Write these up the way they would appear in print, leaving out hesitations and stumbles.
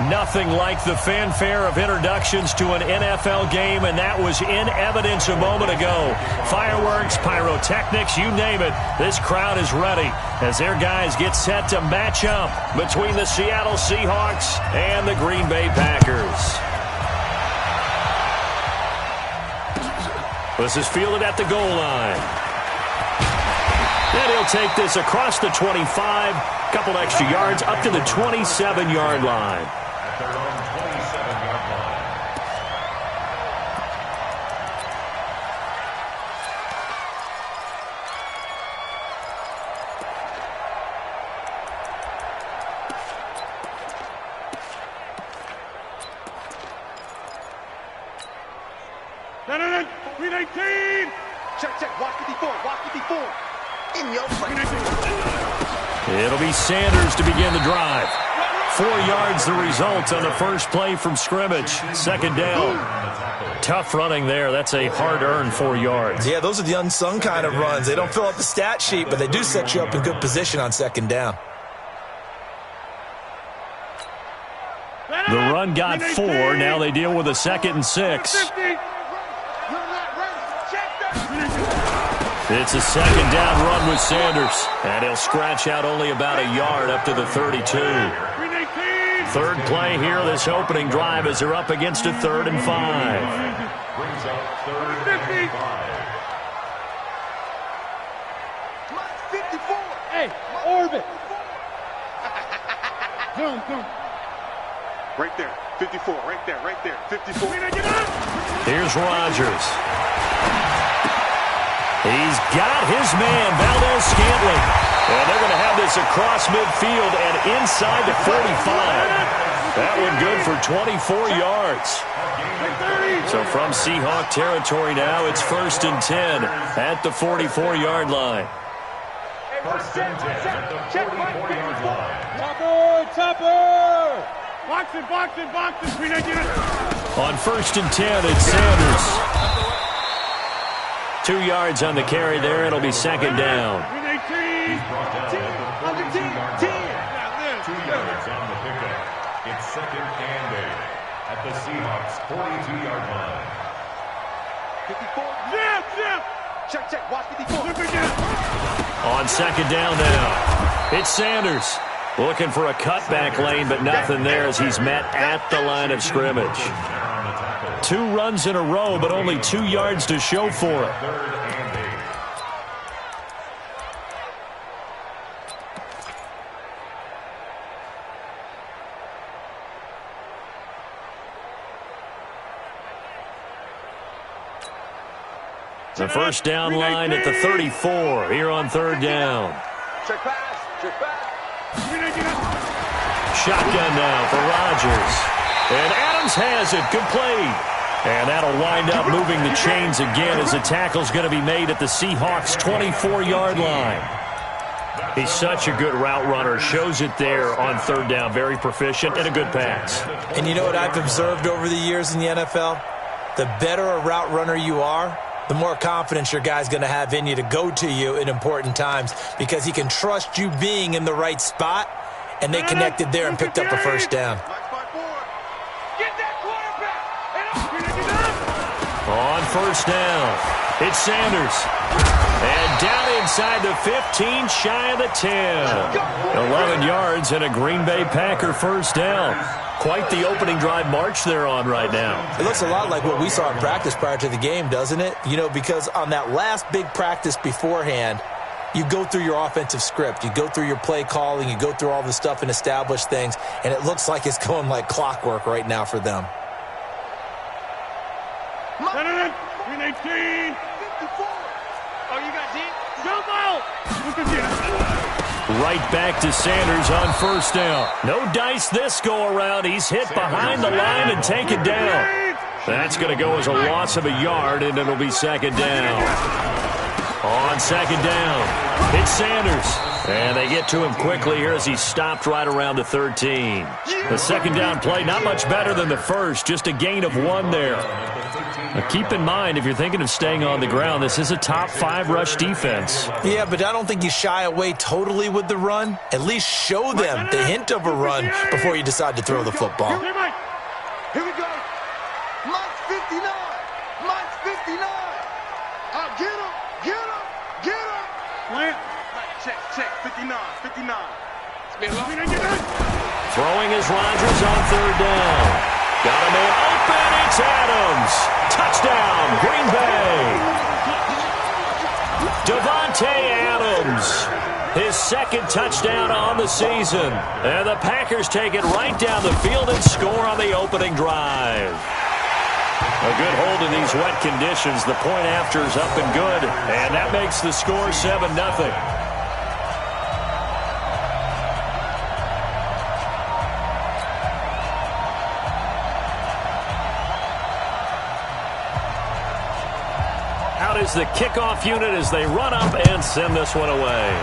Nothing like the fanfare of introductions to an NFL game, and that was in evidence a moment ago. Fireworks, pyrotechnics, you name it. This crowd is ready as their guys get set to match up between the Seattle Seahawks and the Green Bay Packers. This is fielded at the goal line. And he'll take this across the 25, couple extra yards up to the 27-yard line. Their own 27-yard line. No, 319. Check, watch 54, watch 54. In your face. It'll be Sanders to begin the drive. 4 yards the result on the first play from scrimmage. Second down. Tough running there. That's a hard-earned 4 yards. Yeah, those are the unsung kind of runs. They don't fill up the stat sheet, but they do set you up in good position on second down. The run got 4. Now they deal with a 2nd and 6. It's a second down run with Sanders. And he'll scratch out only about a yard up to the 32. Third play here, this opening drive, as they're up against a 3rd and 5. Brings up 3rd and 5. 54. Hey, orbit. Zoom. Right there, 54, right there, 54. Here's Rodgers. He's got his man, Valdez-Scantling. And they're going to have this across midfield and inside the 45. That one good for 24 yards. So from Seahawk territory now, it's 1st and 10 at the 44-yard line. First and 10 at the 44-yard line. Topper. Boxing. 319. On 1st and 10, it's Sanders. 2 yards on the carry there. It'll be second down. He's brought down at the 42-yard line. 2 yards on the pickup. It's 2nd and 8 at the Seahawks 42-yard line. 54. Zip. Check, watch 54. On second down now, it's Sanders. Looking for a cutback lane, but nothing there as he's met at the line of scrimmage. 2 runs in a row, but only 2 yards to show for it. 3rd and 8. The first down line at the 34 here on 3rd down. Check pass. Shotgun now for Rodgers. And Adams has it. Good play. And that'll wind up moving the chains again as the tackle's going to be made at the Seahawks 24-yard line. He's such a good route runner. Shows it there on 3rd down. Very proficient and a good pass. And you know what I've observed over the years in the NFL? The better a route runner you are, the more confidence your guy's going to have in you to go to you in important times because he can trust you being in the right spot, and they connected there and picked up a first down. On 1st down, it's Sanders. And down inside the 15, shy of the 10. 11 yards and a Green Bay Packer first down. Quite the opening drive march they're on right now. It looks a lot like what we saw in practice prior to the game, doesn't it? You know, because on that last big practice beforehand, you go through your offensive script. You go through your play calling. You go through all the stuff and establish things. And it looks like it's going like clockwork right now for them. 319. 54. Oh, you got deep? Jump out. Right back to Sanders on 1st down. No dice this go-around. He's hit behind the line and taken down. That's going to go as a loss of a yard, and it'll be 2nd down. On second down, it's Sanders. And they get to him quickly here as he's stopped right around the 13. The second down play, not much better than the first, just a gain of 1 there. Now keep in mind, if you're thinking of staying on the ground, this is a top 5 rush defense. Yeah, but I don't think you shy away totally with the run. At least show them the hint of a run before you decide to throw the football. Here we go. Mike's 59. Mike's 59. Get him. Get him. Get him. Plant. Check. 59. 59. Throwing is Rodgers on third down. Got a man open. It's Adams. Touchdown, Green Bay. Davante Adams. His second touchdown on the season. And the Packers take it right down the field and score on the opening drive. A good hold in these wet conditions. The point after is up and good. And that makes the score 7-0. Out is the kickoff unit as they run up and send this one away.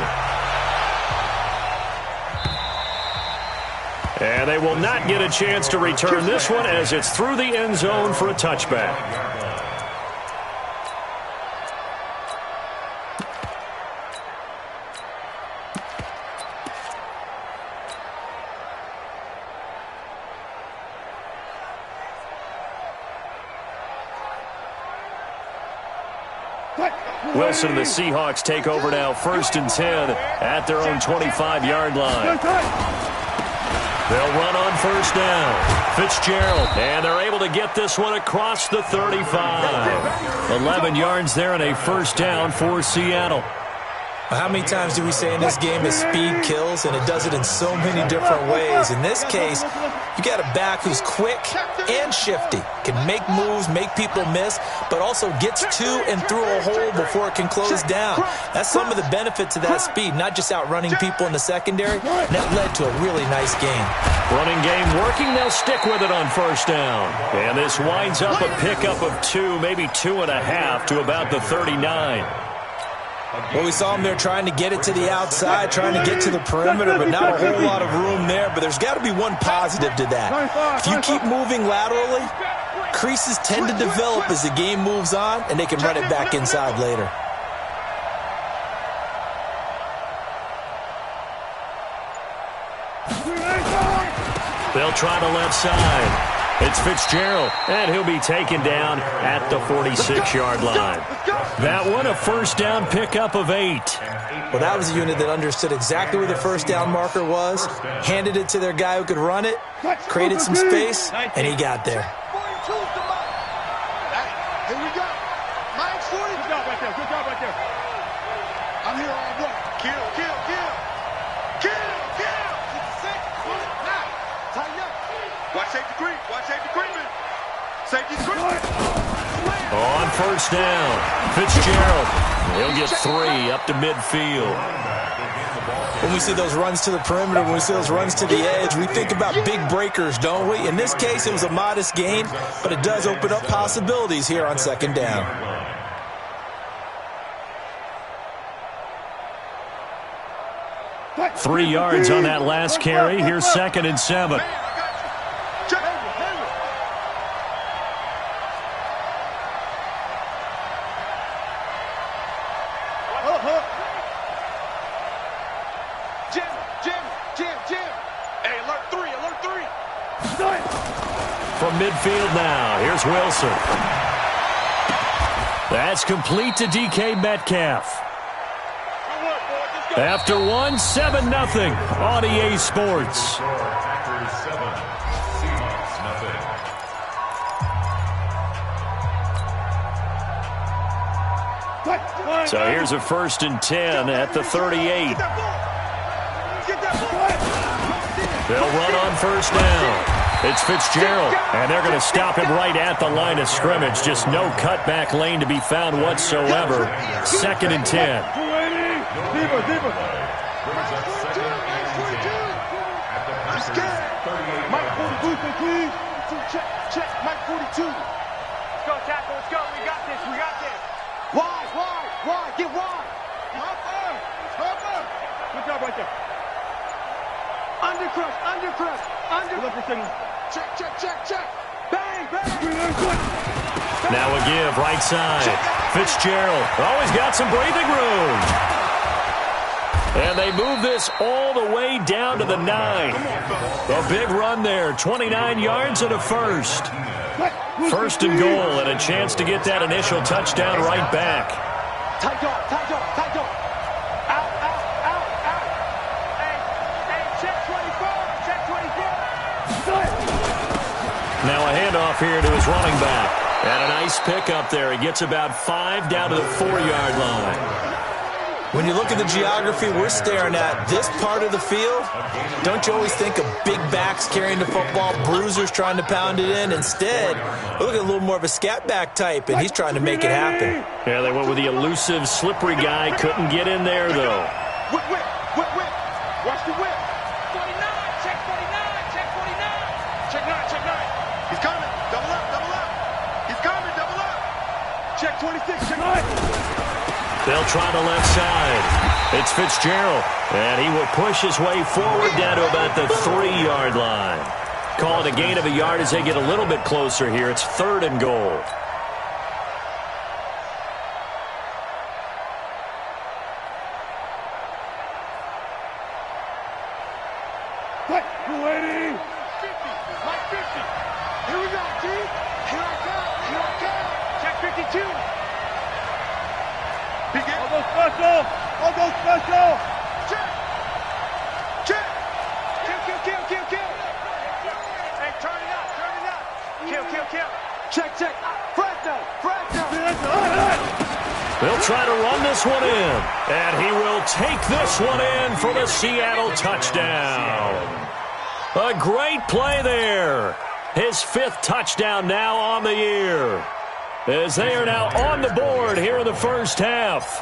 And they will not get a chance to return this one as it's through the end zone for a touchback. Wilson and the Seahawks take over now, 1st and 10 at their own 25-yard line. They'll run on 1st down. Fitzgerald, and they're able to get this one across the 35. 11 yards there and a 1st down for Seattle. How many times do we say in this game that speed kills, and it does it in so many different ways? In this case, you got a back who's quick and shifty, can make moves, make people miss, but also gets to and through a hole before it can close down. That's some of the benefits of that speed, not just outrunning people in the secondary. And that led to a really nice game. Running game working, they'll stick with it on 1st down. And this winds up a pickup of 2, maybe 2.5 to about the 39. Well, we saw him there trying to get it to the outside, trying to get to the perimeter, but not a whole lot of room there. But there's got to be one positive to that. If you keep moving laterally, creases tend to develop as the game moves on, and they can run it back inside later. They'll try the left side. It's Fitzgerald, and he'll be taken down at the 46-yard line. That one, a 1st down pickup of 8. Well, that was a unit that understood exactly where the 1st down marker was, handed it to their guy who could run it, created some space, and he got there. Here we go. Mike's 40. Good job right there. Good job right there. I'm here all right. Kill. Tighten up. Watch safety green. Watch safety green. Safety green. On 1st down, Fitzgerald. He'll get 3 up to midfield. When we see those runs to the perimeter, when we see those runs to the edge, we think about big breakers, don't we? In this case, it was a modest gain, but it does open up possibilities here on 2nd down. Right. 3 yards on that last carry. Here's 2nd and 7. From midfield now, here's Wilson. That's complete to DK Metcalf. After 1, 7-0 on EA Sports. Packers 7, Seahawks 0. So here's a 1st and 10 at the 38. They'll run on 1st down. It's Fitzgerald, and they're going to stop him right at the line of scrimmage. Just no cutback lane to be found whatsoever. 2nd and 10. Mike 42. Check. Mike 42. Let's go, tackle. Let's go. We got this. Wide. Get wide. Check, check, check, check. Bang, bang. Now a give, right side. Fitzgerald. Oh, he's got some breathing room. And they move this all the way down to the 9. A big run there, 29 yards and a first. First and goal, and a chance to get that initial touchdown right back. Tight dog, tight dog, tight dog. Out, out, out, out. Hey, check 24, check 24. Now a handoff here to his running back. And a nice pickup there. He gets about 5 down to the 4-yard line. When you look at the geography we're staring at, this part of the field, don't you always think of big backs carrying the football, bruisers trying to pound it in? Instead, look at a little more of a scat back type, and he's trying to make it happen. Yeah, they went with the elusive, slippery guy. Couldn't get in there, though. Whip, whip, whip, whip. Watch the whip. 49, check 49, check 49. Check 9, check 9. He's coming. Double up, double up. He's coming, double up. Check 26, check 9. They'll try the left side. It's Fitzgerald, and he will push his way forward down to about the 3-yard line. Call it a gain of a yard as they get a little bit closer here. It's 3rd and goal. What? 280. 50, Mike 50. Here we go, G. Here I come, here I come. Check 52. Begin. I'll go special. I'll go special. Check. Check. Kill. Hey, turn it up. Kill. Check. Fragile. They'll try to run this one in, and he will take this one in for the Seattle touchdown. A great play there. His 5th touchdown now on the year, as they are now on the board here in the first half.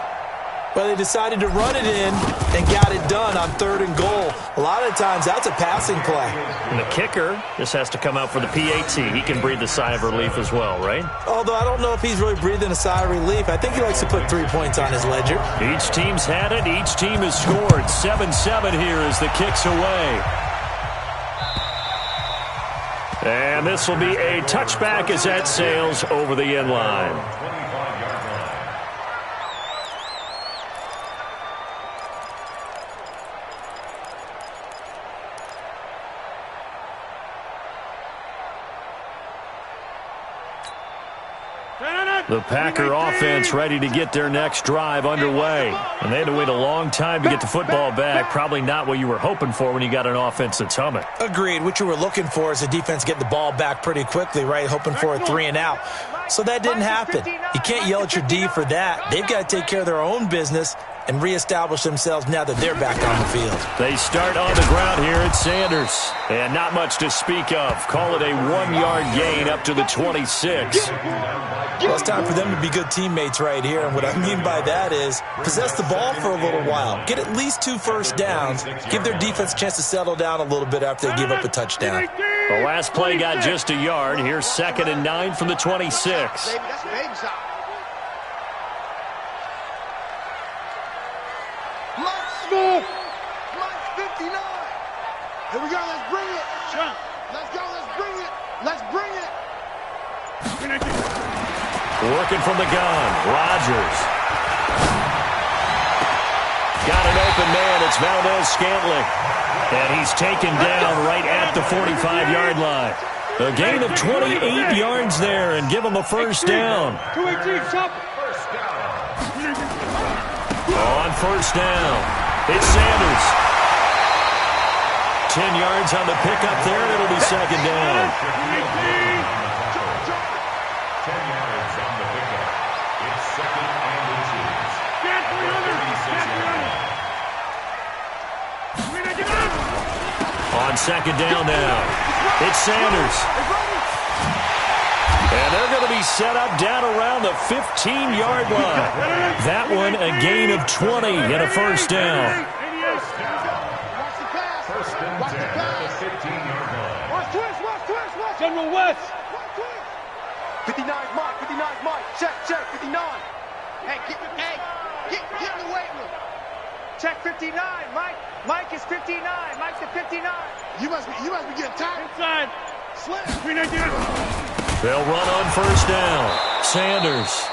Well, they decided to run it in and got it done on 3rd and goal. A lot of times, that's a passing play. And the kicker just has to come out for the PAT. He can breathe a sigh of relief as well, right? Although I don't know if he's really breathing a sigh of relief. I think he likes to put 3 points on his ledger. Each team's had it. Each team has scored. 7-7 here as the kick's away. And this will be a touchback as that sails over the end line. The Packer offense ready to get their next drive underway. And they had to wait a long time to get the football back. Probably not what you were hoping for when you got an offense that's humming. Agreed. What you were looking for is the defense get the ball back pretty quickly, right? Hoping for a 3 and out. So that didn't happen. You can't yell at your D for that. They've got to take care of their own business and reestablish themselves now that they're back on the field. They start on the ground here at Sanders. And not much to speak of. Call it a 1-yard gain up to the 26. Well, it's time for them to be good teammates right here. And what I mean by that is possess the ball for a little while. Get at least 2 first downs. Give their defense a chance to settle down a little bit after they give up a touchdown. The last play got just a yard. Here's 2nd and 9 from the 26. Baby, that's a baby shot. Mike's 59. Here we go, let's bring it. Let's go, let's bring it. Let's bring it. Working from the gun, Rodgers. Got an open man, it's Valdez-Scantling. And he's taken down right at the 45-yard line. A gain of 28 yards there and give him a first down. 218, stop. On first down, it's Sanders. 10 yards on the pickup there, and it'll be 2nd down. 10 yards on the pickup. It's 2nd and inches. Get 300. On 2nd down now, it's Sanders. And they're going to be set up down around the 15-yard line. That one a gain of 20 and a first down. First and 10 at the 15-yard line. Watch twist. General West. 59 Mike. Check, 59. Hey, get in the weight room. Check 59. Mike is 59. Mike's at 59. You must be getting tired. Inside. Slam. They'll run on first down. Sanders.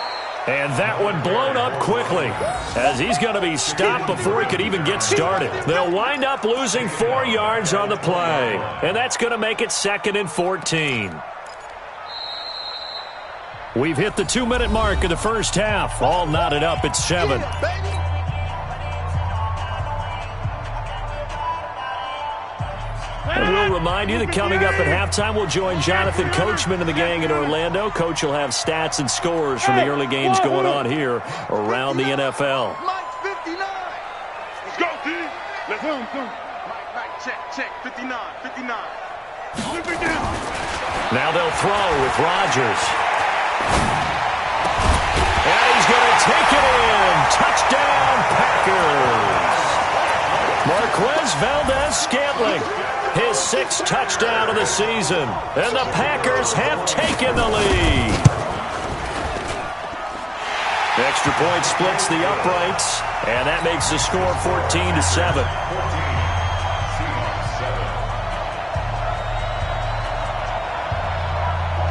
And that one blown up quickly as he's going to be stopped before he could even get started. They'll wind up losing 4 yards on the play. And that's going to make it 2nd and 14. We've hit the 2-minute mark of the first half. All knotted up at 7. And we'll remind you that coming up at halftime, we'll join Jonathan Coachman and the gang in Orlando. Coach will have stats and scores from the early games going on here around the NFL. Mike's 59. Let's go, D. Let's go. Mike, check. 59. Now they'll throw with Rodgers. And he's going to take it in. Touchdown, Packers. Marquez Valdez-Scantling, his 6th touchdown of the season. And the Packers have taken the lead. Extra point splits the uprights, and that makes the score 14-7.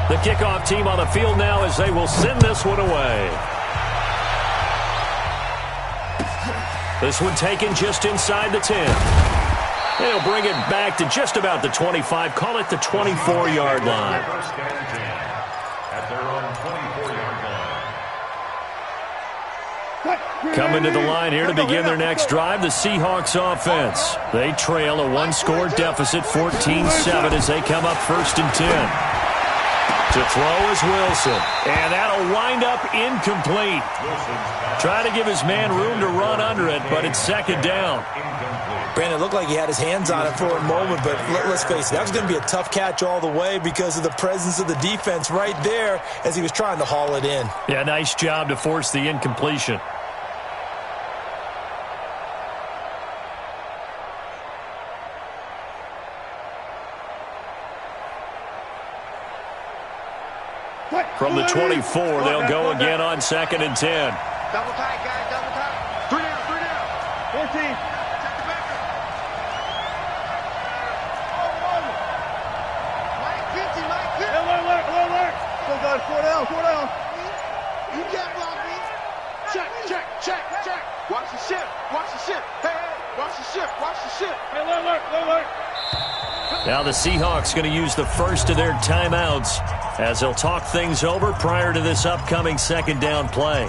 The kickoff team on the field now as they will send this one away. This one taken just inside the 10. They'll bring it back to just about the 25. Call it the 24-yard line. At their own 24-yard line. Coming to the line here to begin their next drive, the Seahawks offense. They trail a 1-score deficit, 14-7, as they come up 1st and 10. To throw is Wilson, and that'll wind up incomplete. Trying to give his man room to run under it, but it's 2nd down. Brandon, it looked like he had his hands on it for a moment, but let's face it, that was going to be a tough catch all the way because of the presence of the defense right there as he was trying to haul it in. Yeah, nice job to force the incompletion. From the 24, they'll go again on 2nd and 10. Double tight, guys. Double tight. 3 down. 14. Check the back. Mike 50. Alert. Go, guys. 4 down. You can't block me. Check. Watch the ship. Hey. Watch the ship. Hey, alert. Now the Seahawks going to use the first of their timeouts as they'll talk things over prior to this upcoming 2nd down play.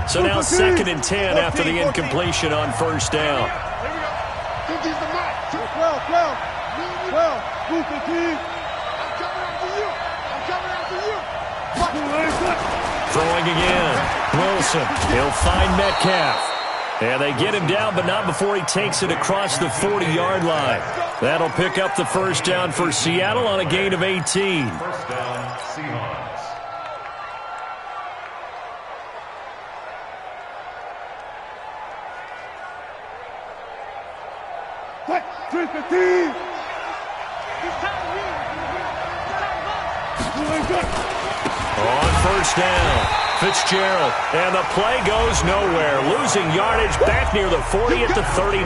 So now 2nd and 10 after the incompletion on 1st down. Think he's the Mike. 12. Move the team. I'm coming after you. Throwing again. Wilson. He'll find Metcalf. And they get him down, but not before he takes it across the 40-yard line. That'll pick up the 1st down for Seattle on a gain of 18. 1st down, Seahawks. On 1st down, Fitzgerald, and the play goes nowhere, losing yardage back near the 40 at the 39.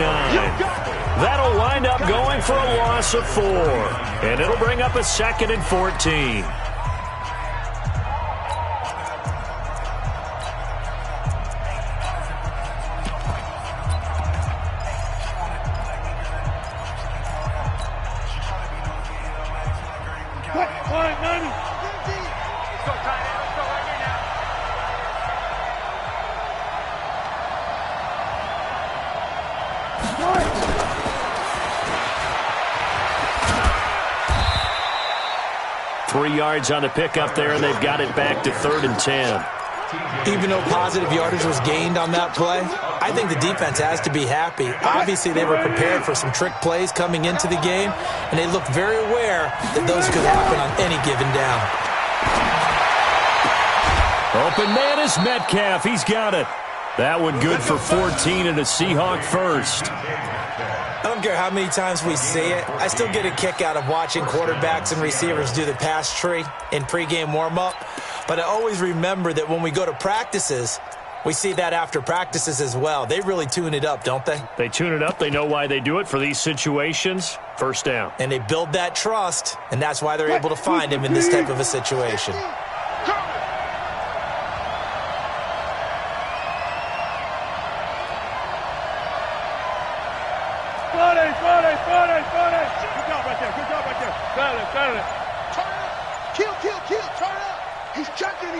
That'll wind up going for a loss of 4, and it'll bring up a 2nd and 14. Yards on the pickup there, and they've got it back to 3rd and 10. Even though positive yardage was gained on that play, I think the defense has to be happy. Obviously, they were prepared for some trick plays coming into the game, and they looked very aware that those could happen on any given down. Open man is Metcalf. He's got it. That one good for 14 and a Seahawk first. I don't care how many times we see it. I still get a kick out of watching quarterbacks and receivers do the pass tree in pregame warm-up. But I always remember that when we go to practices, we see that after practices as well. They really tune it up, don't they? They tune it up. They know why they do it for these situations. First down. And they build that trust, and that's why they're able to find him in this type of a situation. Good job right there. Got it. Turn up. Kill. Turn up. He's checking.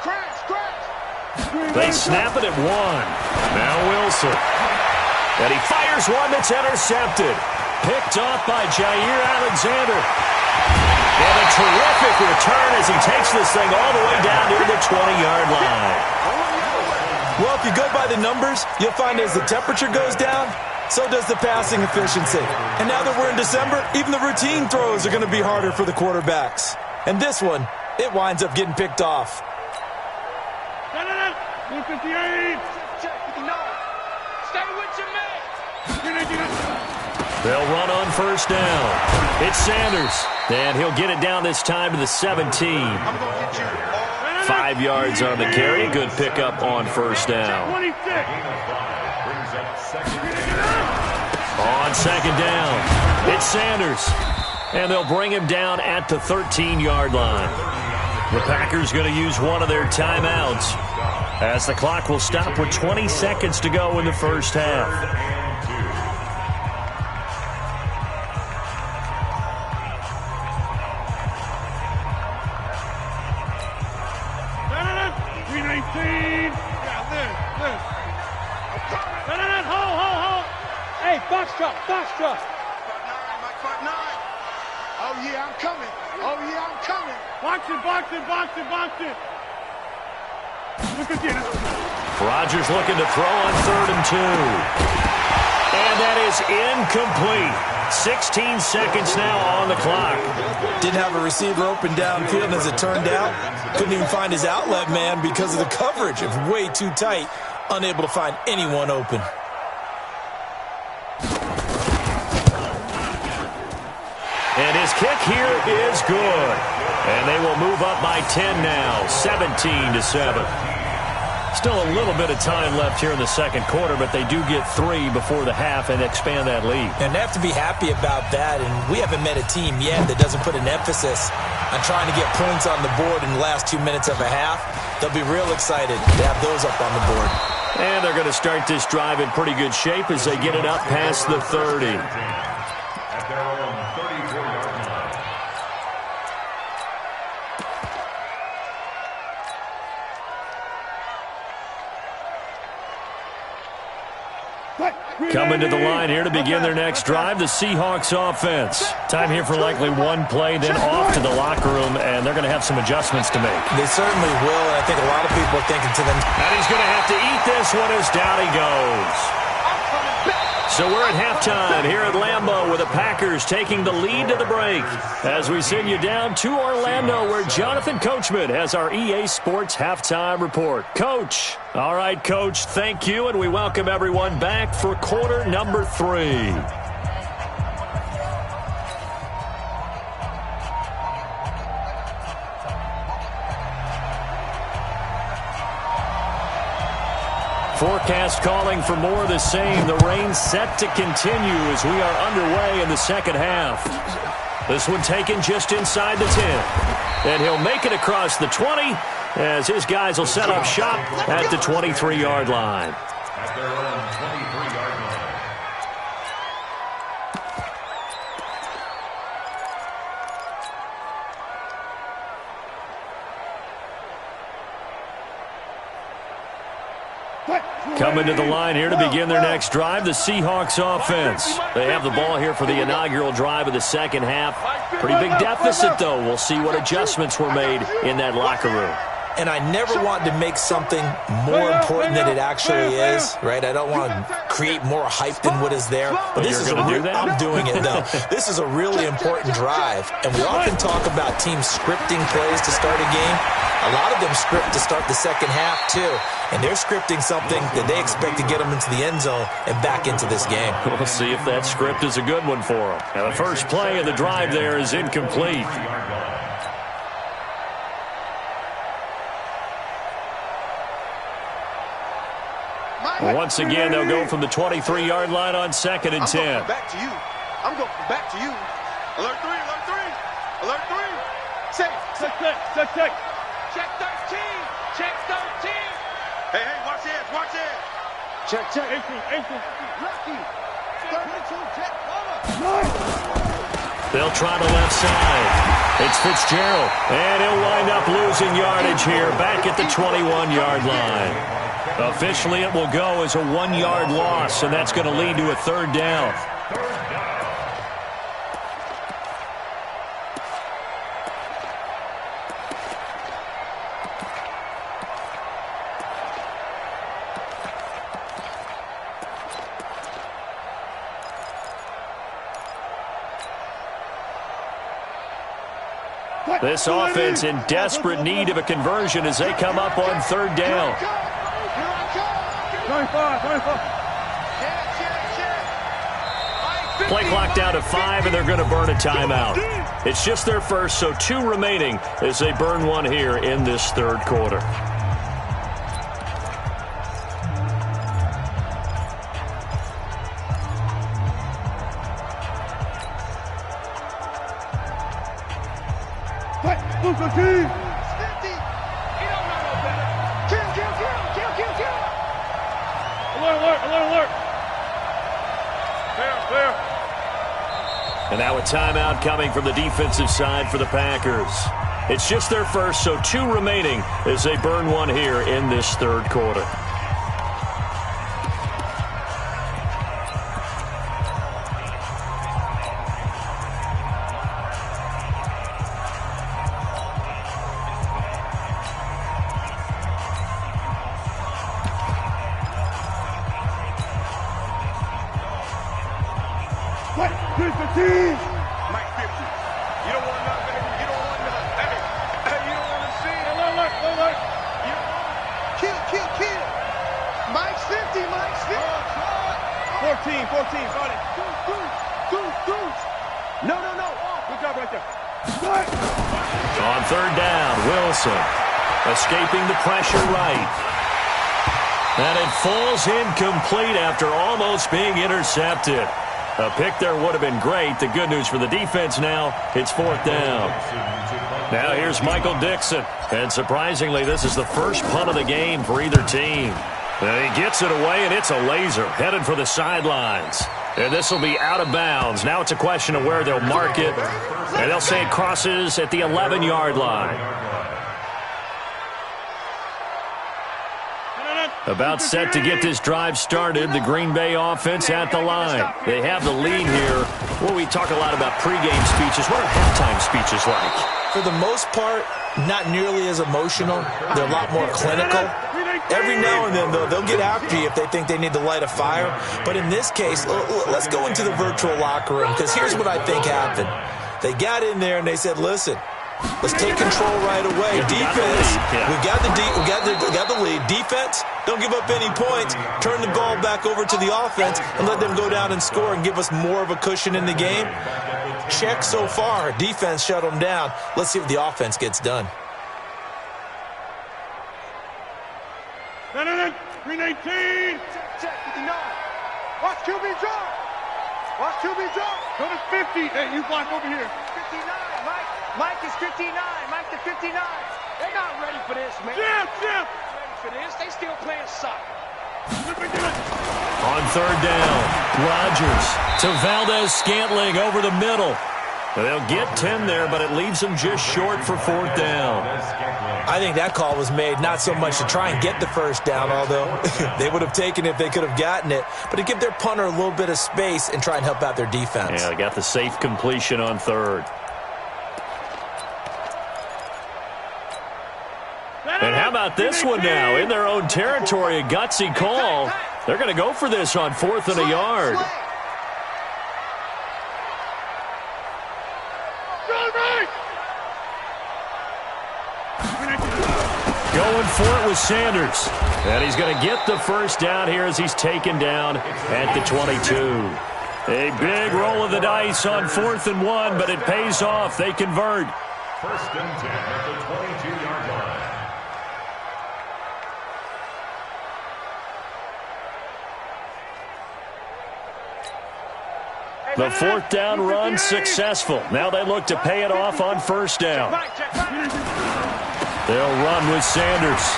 Crash. They snap it at one. Now Wilson. And he fires one that's intercepted. Picked off by Jair Alexander. And a terrific return as he takes this thing all the way down near the 20-yard line. Well, if you go by the numbers, you'll find as the temperature goes down, so does the passing efficiency. And now that we're in December, even the routine throws are going to be harder for the quarterbacks. And this one, it winds up getting picked off. 158. Stay with your man. They'll run on first down. It's Sanders. And he'll get it down this time to the 17. 5 yards on the carry. Good pickup on first down. 26. On second down, it's Sanders. And they'll bring him down at the 13-yard line. The Packers going to use one of their timeouts as the clock will stop with 20 seconds to go in the first half. Hold. Hey, box truck. Oh, yeah, I'm coming. Box it. Look at this. Rodgers looking to throw on 3rd and 2. And that is incomplete. 16 seconds now on the clock. Didn't have a receiver open downfield, and as it turned out, couldn't even find his outlet man because of the coverage. It was way too tight, unable to find anyone open. And his kick here is good. And they will move up by 10 now, 17-7. Still a little bit of time left here in the second quarter, but they do get 3 before the half and expand that lead. And they have to be happy about that, and we haven't met a team yet that doesn't put an emphasis on trying to get points on the board in the last 2 minutes of a half. They'll be real excited to have those up on the board. And they're going to start this drive in pretty good shape as they get it up past the 30. At their own 34-yard line. Coming to the line here to begin their next drive, the Seahawks offense. Time here for likely one play, then off to the locker room, and they're going to have some adjustments to make. They certainly will, and I think a lot of people are thinking to them, And he's going to have to eat this one as down he goes. So we're at halftime here at Lambeau with the Packers taking the lead to the break as we send you down to Orlando where Jonathan Coachman has our EA Sports halftime report. Coach. All right, Coach, thank you, and we welcome everyone back for quarter number 3. Forecast calling for more of the same. The rain set to continue as we are underway in the second half. This one taken just inside the 10. And he'll make it across the 20 as his guys will set up shop at the 23-yard line. At their own 23-yard line. Coming to the line here to begin their next drive, the Seahawks offense. They have the ball here for the inaugural drive of the second half. Pretty big deficit, though. We'll see what adjustments were made in that locker room. And I never want to make something more important than it actually is, right? I don't want to create more hype than what is there. But this is I'm doing it, though. This is a really important drive. And we often talk about teams scripting plays to start a game. A lot of them script to start the second half, too. And they're scripting something that they expect to get them into the end zone and back into this game. We'll see if that script is a good one for them. And the first play of the drive there is incomplete. Once again, they'll go from the 23-yard line on 2nd and 10. I'm going back to you. I'm going back to you. Alert 3, alert 3. Alert 3. Safe. Check. Check 13. Check 13. Hey, watch this, watch this. Check. 18. Lucky. 32, check, over. They'll try the left side. It's Fitzgerald, and he'll wind up losing yardage here back at the 21-yard line. Officially, it will go as a 1-yard loss, and that's going to lead to a 3rd down. This offense in desperate need of a conversion as they come up on 3rd down. 25. Play clock down to 5, and they're going to burn a timeout. It's just their first, so 2 remaining as they burn one here in this 3rd quarter. Alert. Clear. And now a timeout coming from the defensive side for the Packers. It's just their first, so 2 remaining as they burn one here in this 3rd quarter. Mike 50. You don't want none, baby. You don't want none. Hey, you don't want to see it. Alert. You don't want it. Kill. Mike's 50. 14. Got it. Goose. No. Good job right there. On 3rd down, Wilson escaping the pressure right. And it falls incomplete after almost being intercepted. A pick there would have been great. The good news for the defense now, it's 4th down. Now here's Michael Dixon. And surprisingly, this is the first punt of the game for either team. And he gets it away, and it's a laser headed for the sidelines. And this will be out of bounds. Now it's a question of where they'll mark it. And they'll say it crosses at the 11-yard line. About set to get this drive started, the Green Bay offense at the line. They have the lead here. Well, we talk a lot about pregame speeches. What are halftime speeches like? For the most part, not nearly as emotional. They're a lot more clinical. Every now and then, though, they'll get after you if they think they need to light a fire. But in this case, let's go into the virtual locker room, because here's what I think happened. They got in there and they said, listen, let's take control right away. Defense, we got the lead. Defense, don't give up any points. Turn the ball back over to the offense and let them go down and score and give us more of a cushion in the game. Check so far. Defense shut them down. Let's see if the offense gets done. No. Green 18. Check 59. Watch QB drop. Go to 50. Hey, you block over here. 59. Mike is 59. Mike to 59. They're not ready for this, man. Jim. Ready for this. They still playing soccer. On 3rd down, Rodgers to Valdez-Scantling over the middle. They'll get 10 there, but it leaves them just short for 4th down. I think that call was made not so much to try and get the first down, although they would have taken it if they could have gotten it, but to give their punter a little bit of space and try and help out their defense. Yeah, they got the safe completion on 3rd. And about this one now? In their own territory, a gutsy call. They're going to go for this on 4th and a yard. Going for it with Sanders. And he's going to get the first down here as he's taken down at the 22. A big roll of the dice on 4th and 1, but it pays off. They convert. 1st and 10 at the 22-yard line. The 4th down run successful. Now they look to pay it off on 1st down. They'll run with Sanders.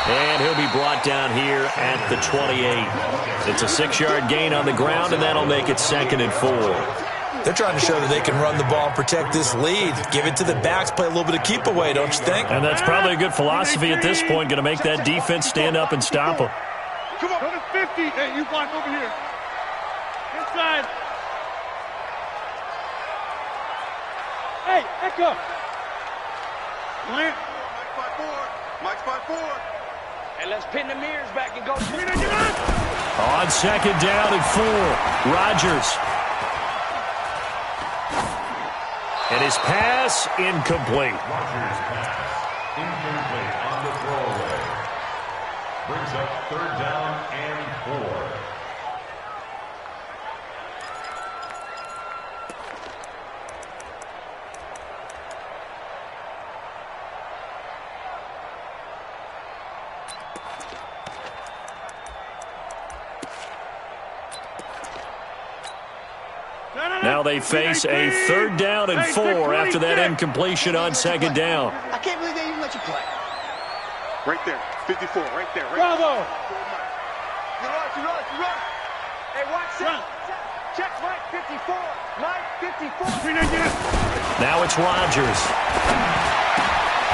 And he'll be brought down here at the 28. It's a 6-yard gain on the ground, and that'll make it 2nd and 4. They're trying to show that they can run the ball and protect this lead. Give it to the backs, play a little bit of keep away, don't you think? And that's probably a good philosophy at this point, going to make that defense stand up and stop them. Come on, go to 50. Hey, you block over here. Inside. Hey, echo. Mike 5-4. Mike's 5-4. Hey, let's pin the mirrors back and go. On 2nd down and 4, Rodgers. And his pass incomplete. Rodgers' pass incomplete on the throwaway. Brings up 3rd down and 4. Now they face a 3rd down and 4 after that incompletion on 2nd down. I can't believe they even let you play. Right there, 54, right there. Bravo! You run. Hey, watch that. Check Mike 54. Mike 54. Now it's Rodgers.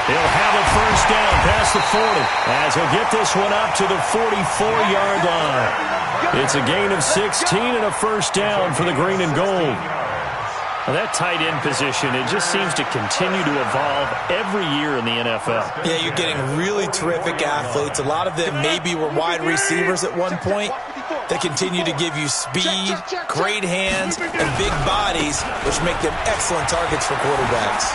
He'll have a 1st down past the 40 as he'll get this one up to the 44-yard line. It's a gain of 16 and a 1st down for the green and gold. Well, that tight end position, it just seems to continue to evolve every year in the NFL. Yeah, you're getting really terrific athletes. A lot of them maybe were wide receivers at one point. They continue to give you speed, great hands, and big bodies, which make them excellent targets for quarterbacks.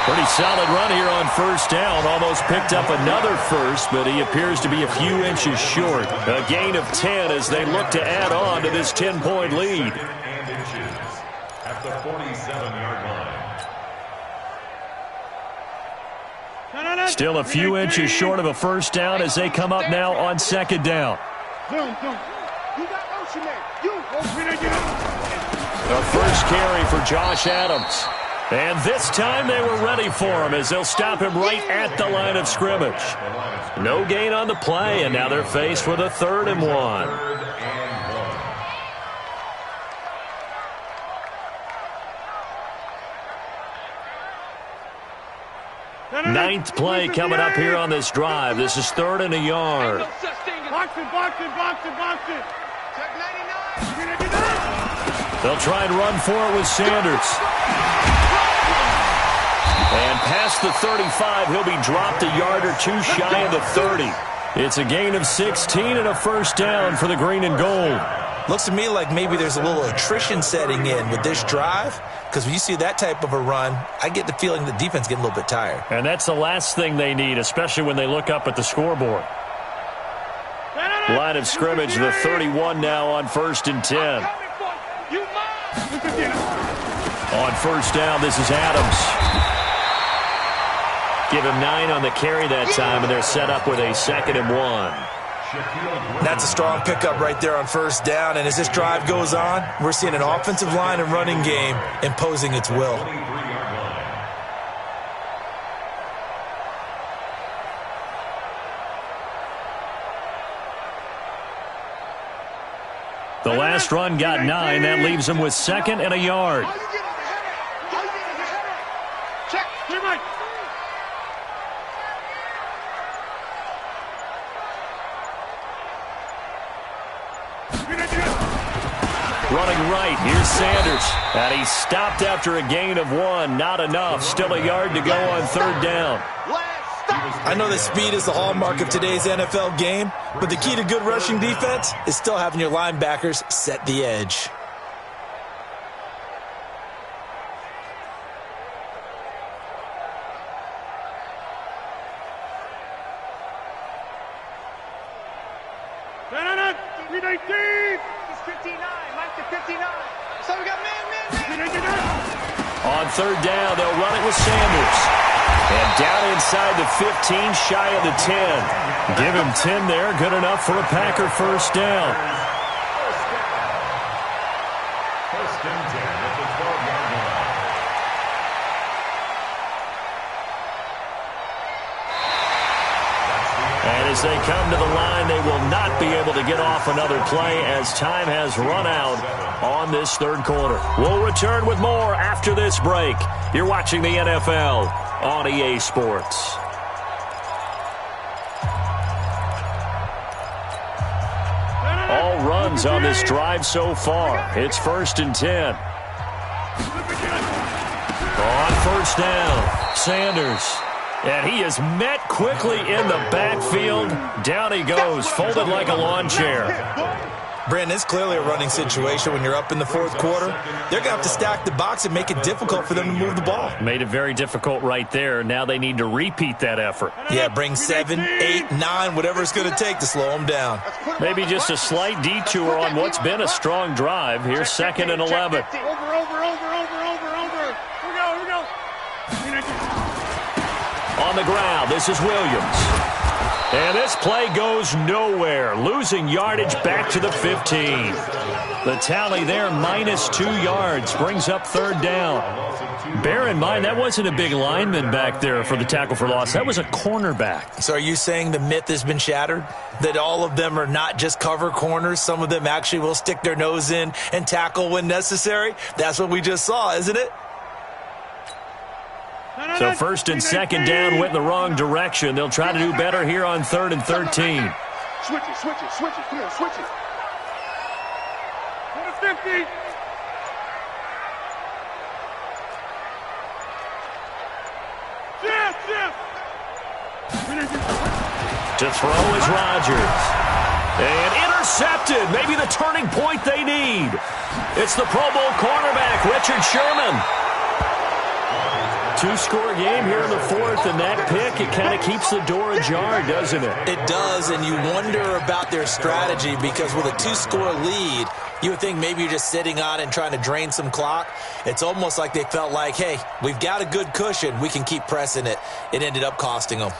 Pretty solid run here on 1st down. Almost picked up another first, but he appears to be a few inches short. A gain of 10 as they look to add on to this 10-point lead. And inches at the 47-yard line. Still a few inches short of a 1st down as they come up now on 2nd down. Zoom. You got motion there. The first carry for Josh Adams. And this time they were ready for him as they'll stop him right at the line of scrimmage. No gain on the play, and now they're faced with a 3rd and 1. Ninth play coming up here on this drive. This is 3rd and a yard. Box it. Check 99. They'll try and run for it with Sanders. And past the 35, he'll be dropped a yard or two shy of the 30. It's a gain of 16 and a 1st down for the green and gold. Looks to me like maybe there's a little attrition setting in with this drive, because when you see that type of a run, I get the feeling the defense getting a little bit tired. And that's the last thing they need, especially when they look up at the scoreboard. Line of scrimmage, the 31 now on 1st and 10. On 1st down, this is Adams. Give him 9 on the carry that time, and they're set up with a 2nd and 1. That's a strong pickup right there on 1st down, and as this drive goes on, we're seeing an offensive line and running game imposing its will. The last run got 9. That leaves him with 2nd and a yard. Check. Clear Mike. Running right, here's Sanders. And he stopped after a gain of 1. Not enough. Still a yard to go on 3rd down. Last I know that speed is the hallmark of today's NFL game, but the key to good rushing defense is still having your linebackers set the edge. He's 59. Mike to 59. So we got man. On third down, they'll run it with Sanders. And down inside the 15, shy of the 10. Give him 10 there, good enough for a Packer first down. First and 10 at the 12-yard line. And as they come to the line, they will not be able to get off another play as time has run out on this third quarter. We'll return with more after this break. You're watching the NFL on EA Sports. All runs on this drive so far. It's first and 10. On first down, Sanders. And he is met quickly in the backfield. Down he goes, folded like a lawn chair. Brandon, it's clearly a running situation when you're up in the fourth quarter. They're going to have to stack the box and make it difficult for them to move the ball. Made it very difficult right there. Now they need to repeat that effort. Yeah, bring 7, 8, 9, whatever it's going to take to slow them down. Maybe just a slight detour on what's been a strong drive. Here's second and 11. Over. Here we go. On the ground, this is Williams. And this play goes nowhere, losing yardage back to the 15. The tally there, -2 yards, brings up third down. Bear in mind, that wasn't a big lineman back there for the tackle for loss. That was a cornerback. So are you saying the myth has been shattered? That all of them are not just cover corners? Some of them actually will stick their nose in and tackle when necessary? That's what we just saw, isn't it? So first and second down went in the wrong direction. They'll try to do better here on third and 13. Switch it. Come on, switch it. Go to 50. Jeff. To throw is Rodgers. And intercepted. Maybe the turning point they need. It's the Pro Bowl cornerback, Richard Sherman. Two-score game here in the fourth, and that pick, it kind of keeps the door ajar, doesn't it? It does, and you wonder about their strategy because with a 2-score lead, you would think maybe you're just sitting on and trying to drain some clock. It's almost like they felt like, hey, we've got a good cushion. We can keep pressing it. It ended up costing them.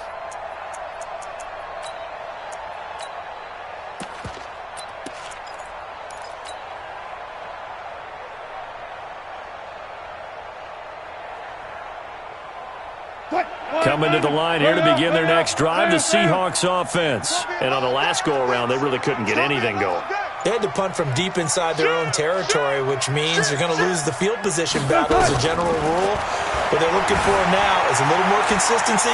Coming to the line here to begin their next drive, the Seahawks offense. And on the last go-around, they really couldn't get anything going. They had to punt from deep inside their own territory, which means they're going to lose the field position battle as a general rule. What they're looking for now is a little more consistency,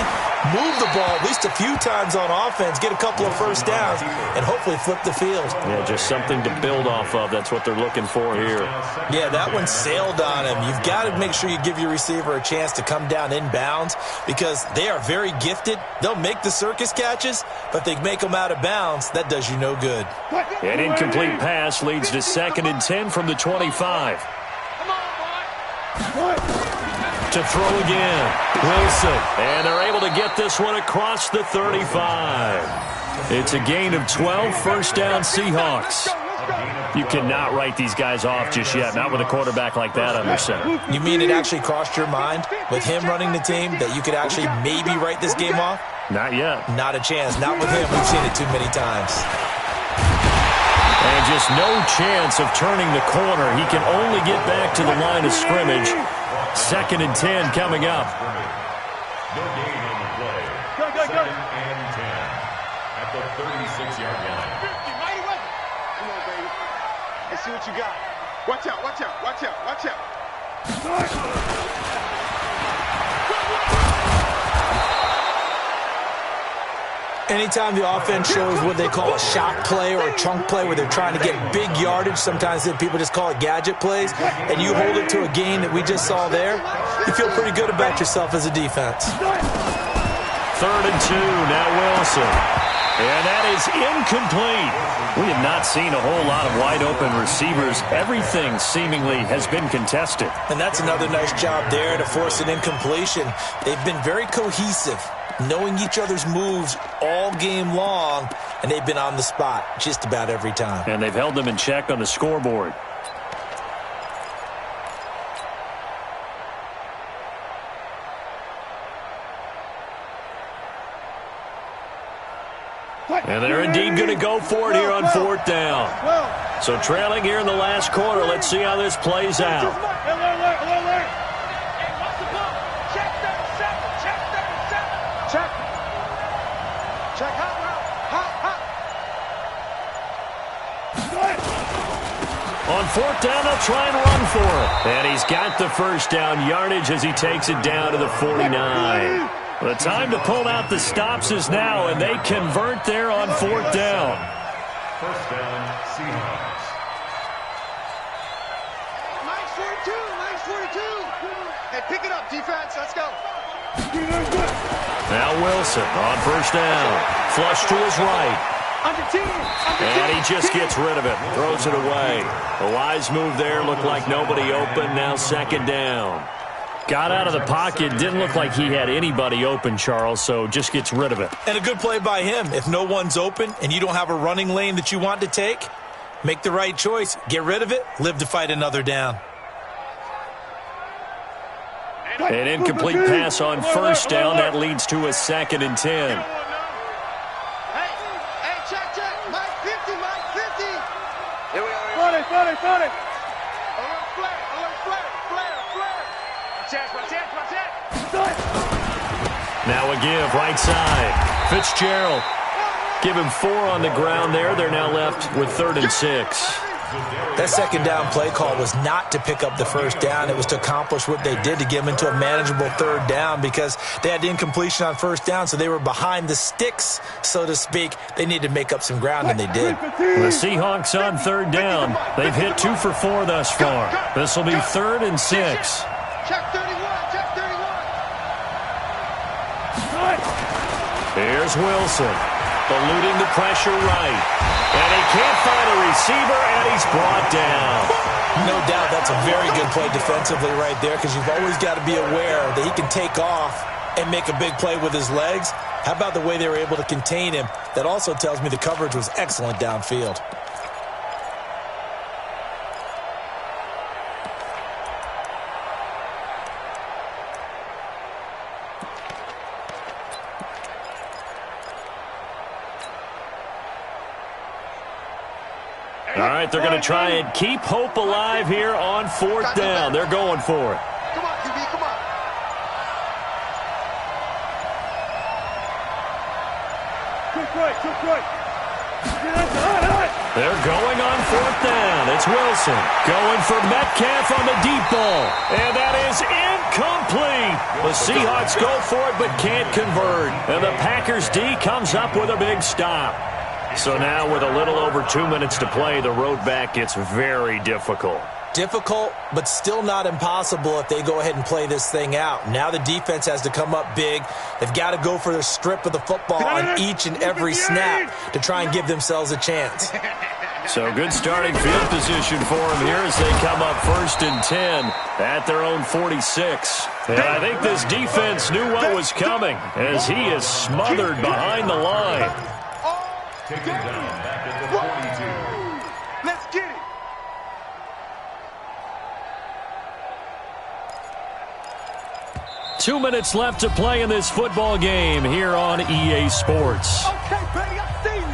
move the ball at least a few times on offense, get a couple of first downs, and hopefully flip the field. Yeah, just something to build off of. That's what they're looking for here. Yeah, that one sailed on him. You've got to make sure you give your receiver a chance to come down inbounds because they are very gifted. They'll make the circus catches, but they make them out of bounds. That does you no good. An incomplete pass leads to second and 10 from the 25. To throw again, Wilson. And they're able to get this one across the 35. It's a gain of 12, first down Seahawks. You cannot write these guys off just yet, not with a quarterback like that under center. You mean it actually crossed your mind with him running the team that you could actually maybe write this game off? Not yet. Not a chance. Not with him. We've seen it too many times. And just no chance of turning the corner. He can only get back to the line of scrimmage. Second and 10 coming up. No gain on the play. Second and 10 at the 36-yard line. Come on, baby. Let's see what you got. Watch out. Anytime the offense shows what they call a shot play or a chunk play where they're trying to get big yardage, sometimes people just call it gadget plays, and you hold it to a gain that we just saw there, you feel pretty good about yourself as a defense. 3rd and 2. Now Wilson. And that is incomplete. We have not seen a whole lot of wide-open receivers. Everything seemingly has been contested. And that's another nice job there to force an incompletion. They've been very cohesive, knowing each other's moves all game long, and they've been on the spot just about every time. And they've held them in check on the scoreboard. And they're indeed going to go for it here on 4th down. So trailing here in the last quarter. Let's see how this plays out. Check 37. Check. Check hot. On 4th down, they'll try and run for it. And he's got the first down yardage as he takes it down to the 49. The time to pull out the stops is now, and they convert there on 4th down. 1st down, Seahawks. Nice 42. Hey, pick it up, defense. Let's go. Now Wilson on 1st down. Flush to his right. And he just gets rid of it. Throws it away. A wise move there. Looked like nobody open. Now 2nd down. Got out of the pocket. Didn't look like he had anybody open, Charles, so just gets rid of it. And a good play by him. If no one's open and you don't have a running lane that you want to take, make the right choice. Get rid of it. Live to fight another down. An incomplete pass on 1st down. That leads to a 2nd and 10. Hey, check. Mike 50. Here we are. Got it. Alert flare. Check. Now a give, right side. Fitzgerald. Give him 4 on the ground there. They're now left with 3rd and 6. That 2nd down play call was not to pick up the 1st down. It was to accomplish what they did, to get them into a manageable 3rd down, because they had incompletion on 1st down, so they were behind the sticks, so to speak. They needed to make up some ground, and they did. The Seahawks on 3rd down. They've hit 2 for 4 thus far. This will be 3rd and 6. Check 31. Here's Wilson, eluding the pressure right. And he can't find a receiver, and he's brought down. No doubt that's a very good play defensively right there, because you've always got to be aware that he can take off and make a big play with his legs. How about the way they were able to contain him? That also tells me the coverage was excellent downfield. All right, they're going to try and keep hope alive here on 4th down. They're going for it. Come on, QB, come on. Quick right. They're going on 4th down. It's Wilson going for Metcalf on the deep ball. And that is incomplete. The Seahawks go for it but can't convert. And the Packers D comes up with a big stop. So now with a little over 2 minutes to play, the road back gets very difficult. Difficult, but still not impossible if they go ahead and play this thing out. Now the defense has to come up big. They've got to go for the strip of the football on each and every snap to try and give themselves a chance. So good starting field position for them here as they come up 1st and 10 at their own 46. And I think this defense knew what was coming as he is smothered behind the line. Taken down back at the 42. Let's get it. Two minutes left to play in this football game here on EA Sports. Okay, buddy, I see you.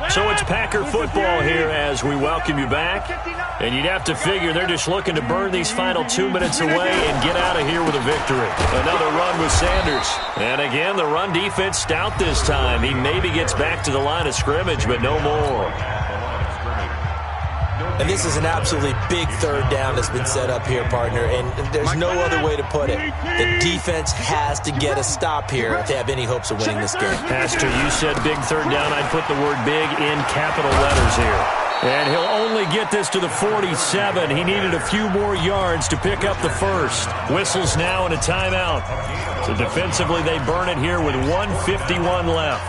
So it's Packer football here as we welcome you back. And you'd have to figure they're just looking to burn these final 2 minutes away and get out of here with a victory. Another run with Sanders. And again, the run defense stout this time. He maybe gets back to the line of scrimmage, but no more. And this is an absolutely big 3rd down that's been set up here, partner, and there's no other way to put it. The defense has to get a stop here if they have any hopes of winning this game. Pastor, you said big 3rd down. I'd put the word big in capital letters here. And he'll only get this to the 47. He needed a few more yards to pick up the first. Whistles now and a timeout. So defensively, they burn it here with 1:51 left.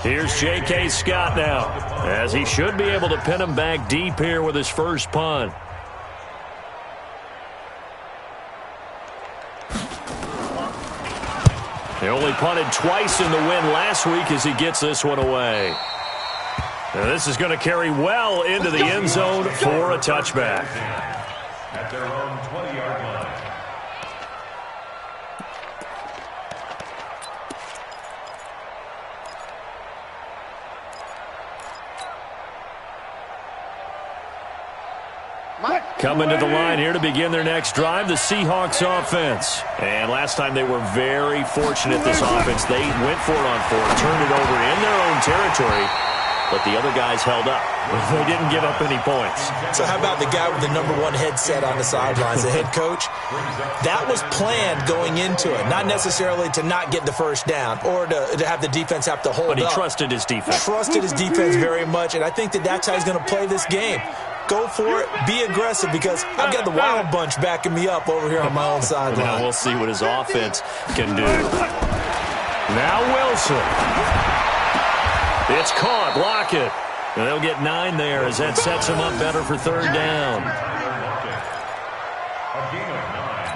Here's J.K. Scott now, as he should be able to pin him back deep here with his first punt. He only punted twice in the win last week as he gets this one away. Now this is going to carry well into the end zone for a touchback. At their own 20-yard line. Coming to the line here to begin their next drive, the Seahawks offense. And last time they were very fortunate, this offense. They went for it on fourth, turned it over in their own territory, but the other guys held up. They didn't give up any points. So how about the guy with the #1 headset on the sidelines, the head coach? That was planned going into it, not necessarily to not get the first down or to have the defense have to hold up. But he trusted his defense. Trusted his defense very much, and I think that's how he's going to play this game. Go for it. Be aggressive, because I've got the Wild Bunch backing me up over here on my own sideline. Now we'll see what his offense can do. Now Wilson. It's caught. Block it. And they'll get 9 there as that sets him up better for third down. A gain of 9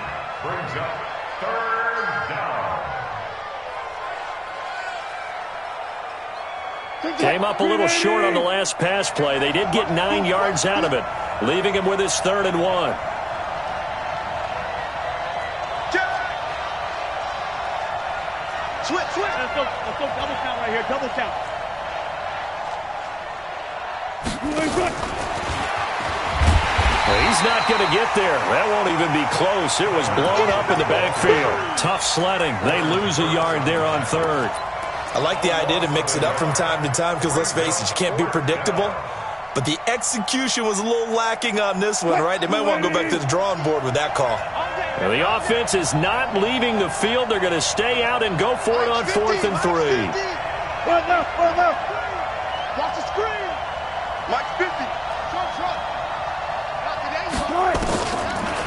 brings up third down. Came up a little short on the last pass play. They did get 9 yards out of it, leaving him with his 3rd and 1. Switch. Let's go double count right here. Double count. He's not going to get there. That won't even be close. It was blown up in the backfield. Tough sledding. They lose a yard there on 3rd. I like the idea to mix it up from time to time, because let's face it, you can't be predictable. But the execution was a little lacking on this one, right? They might want to go back to the drawing board with that call. And the offense is not leaving the field. They're going to stay out and go for it on 4th and 3. Run left. Watch the screen. Mike 50.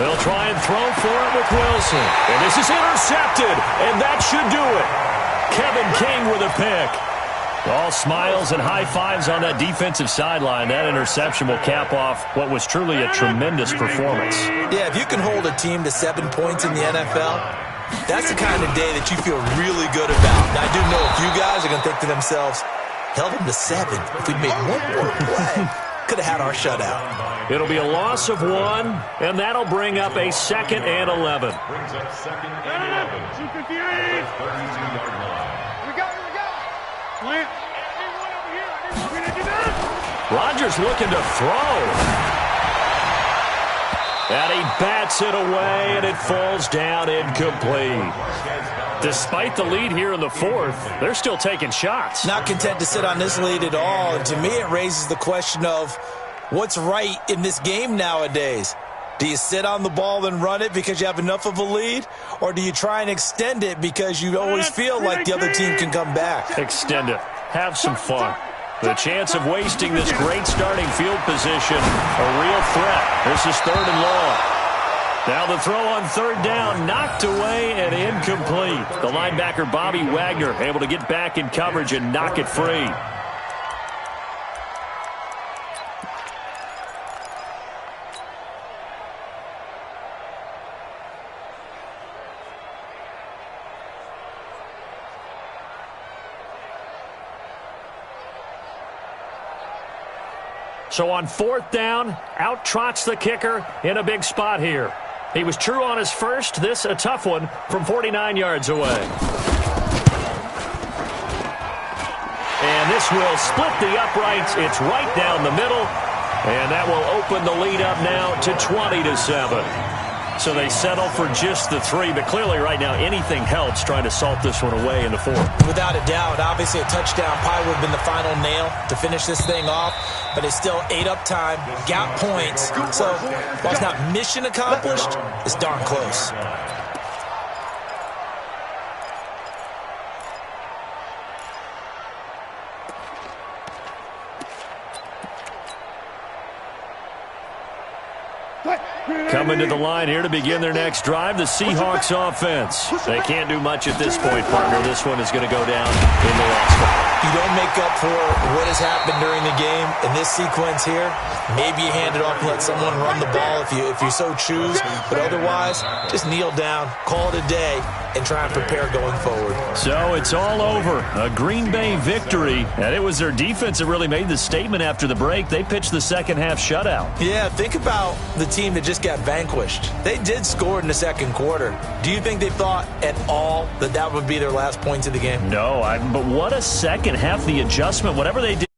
They'll try and throw for it with Wilson. And this is intercepted, and that should do it. Kevin King with a pick. All smiles and high fives on that defensive sideline. That interception will cap off what was truly a tremendous performance. Yeah, if you can hold a team to 7 points in the NFL, that's the kind of day that you feel really good about. Now, I do know a few guys are going to think to themselves, held them to 7. If we'd made one more play, could have had our shutout. It'll be a loss of 1, and that'll bring up a 2nd and 11. Brings up 2nd and 11. 258. 32-yard line. Here we go. Plant. Anyone over here? Anyone gonna do that? Rodgers looking to throw. And he bats it away, and it falls down incomplete. Despite the lead here in the 4th, they're still taking shots. Not content to sit on this lead at all. And to me, it raises the question of what's right in this game nowadays. Do you sit on the ball and run it because you have enough of a lead? Or do you try and extend it because you always feel like the other team can come back? Extend it. Have some fun. The chance of wasting this great starting field position, a real threat. This is 3rd and long. Now the throw on 3rd down, knocked away and incomplete. The linebacker, Bobby Wagner, able to get back in coverage and knock it free. So on 4th down, out trots the kicker in a big spot here. He was true on his first. This a tough one from 49 yards away. And this will split the uprights. It's right down the middle. And that will open the lead up now to 20-7. So they settle for just the 3, but clearly right now anything helps trying to salt this one away in the 4th. Without a doubt, obviously a touchdown probably would have been the final nail to finish this thing off, but it's still ate up time, got points, so while it's not mission accomplished, it's darn close. Coming to the line here to begin their next drive, the Seahawks offense. They can't do much at this point, partner. This one is going to go down in the last one. You don't make up for what has happened during the game in this sequence here. Maybe you hand it off and let someone run the ball if you so choose. But otherwise, just kneel down, call it a day, and try and prepare going forward. So it's all over. A Green Bay victory. And it was their defense that really made the statement after the break. They pitched the second half shutout. Yeah, think about the team that just got vanquished. They did score in the second quarter. Do you think they thought at all that that would be their last points of the game? No, but what a second half, the adjustment, whatever they did.